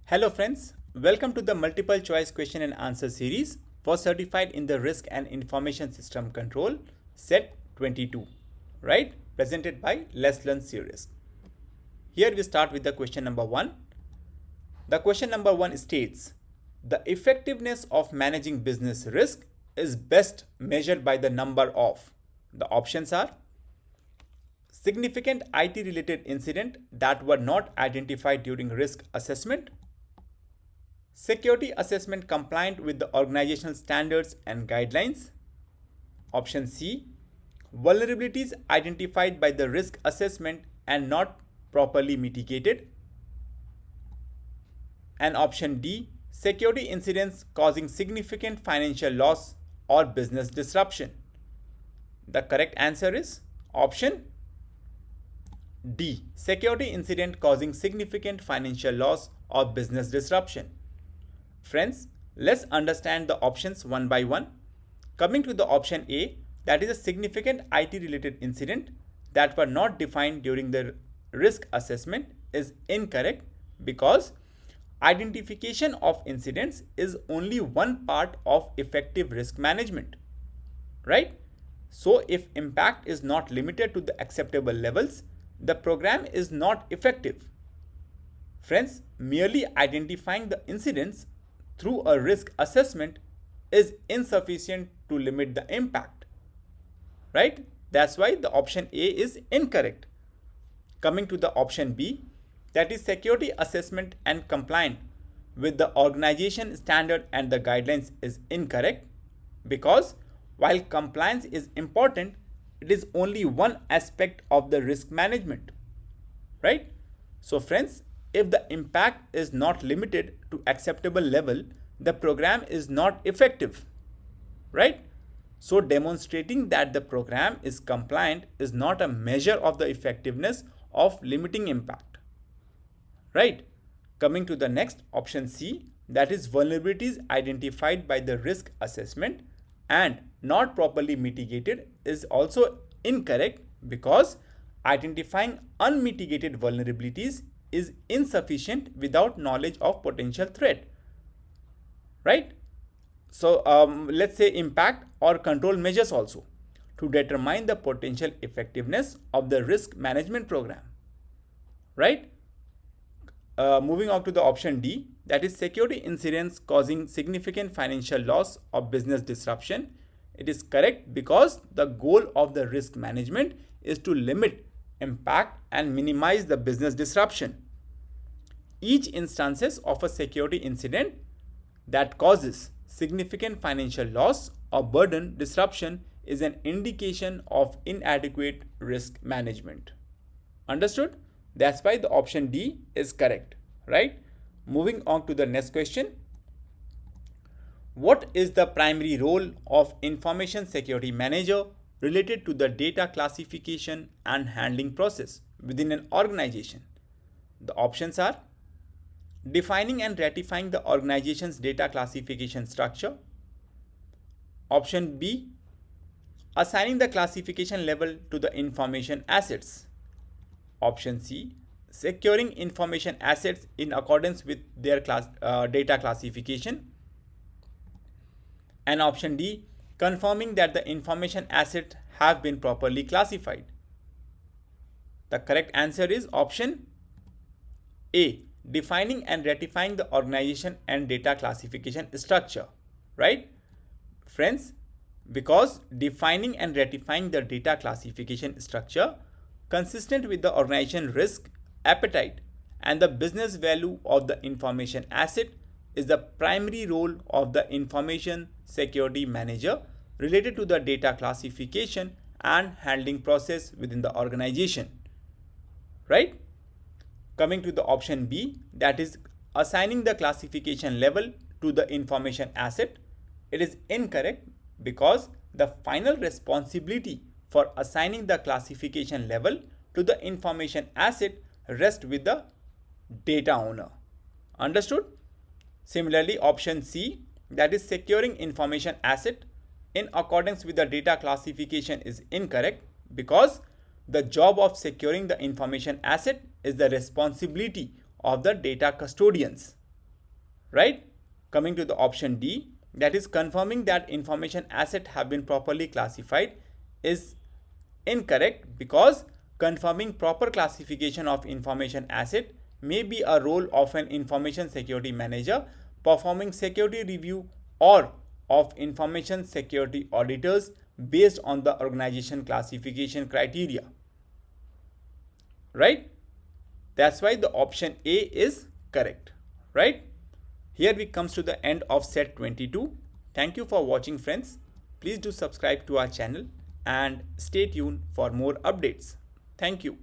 Hello friends, welcome to the multiple choice question and answer series for certified in the risk and information system control set 22, right? Presented by Let's Learn series. Here we start with the question number 1. The question number 1 states, the effectiveness of managing business risk is best measured by the number of. The options are significant IT related incident that were not identified during risk assessment, security assessment compliant with the organizational standards and guidelines. Option C, vulnerabilities identified by the risk assessment and not properly mitigated. And option D, security incidents causing significant financial loss or business disruption. The correct answer is option D, security incident causing significant financial loss or business disruption. Friends, let's understand the options one by one. Coming to the option A, that is a significant IT related incident that were not defined during the risk assessment is incorrect because identification of incidents is only one part of effective risk management, right? So if impact is not limited to the acceptable levels, the program is not effective. Friends, merely identifying the incidents through a risk assessment is insufficient to limit the impact, right? That's why the option A is incorrect. Coming to the option B, that is security assessment and compliant with the organization standard and the guidelines is incorrect because while compliance is important, it is only one aspect of the risk management, right? So friends, if the impact is not limited to acceptable level, the program is not effective, right? So demonstrating that the program is compliant is not a measure of the effectiveness of limiting impact, right? Coming to the next option C, that is vulnerabilities identified by the risk assessment and not properly mitigated is also incorrect because identifying unmitigated vulnerabilities is insufficient without knowledge of potential threat, right? So let's say impact or control measures also to determine the potential effectiveness of the risk management program, right? Moving on to the option D, that is security incidents causing significant financial loss or business disruption. It is correct because the goal of the risk management is to limit impact and minimize the business disruption. Each instances of a security incident that causes significant financial loss or burden disruption is an indication of inadequate risk management. Understood? That's why the option D is correct, right? Moving on to the next question. What is the primary role of information security manager related to the data classification and handling process within an organization? The options are defining and ratifying the organization's data classification structure. Option B, assigning the classification level to the information assets. Option C, securing information assets in accordance with their data classification. And option D, confirming that the information assets have been properly classified. The correct answer is option A, defining and ratifying the organization and data classification structure, right? Friends, because defining and ratifying the data classification structure consistent with the organization risk, appetite, and the business value of the information asset is the primary role of the information security manager related to the data classification and handling process within the organization, right? Coming to the option B, that is assigning the classification level to the information asset, it is incorrect because the final responsibility for assigning the classification level to the information asset rests with the data owner. Understood? Similarly, option C, that is securing information asset in accordance with the data classification is incorrect because the job of securing the information asset is the responsibility of the data custodians, right? Coming to the option D, that is confirming that information asset have been properly classified, is incorrect because confirming proper classification of information asset may be a role of an information security manager performing security review or of information security auditors based on the organization classification criteria, right? That's why the option A is correct, right? Here we comes to the end of set 22. Thank you for watching, friends. Please do subscribe to our channel and stay tuned for more updates. Thank you.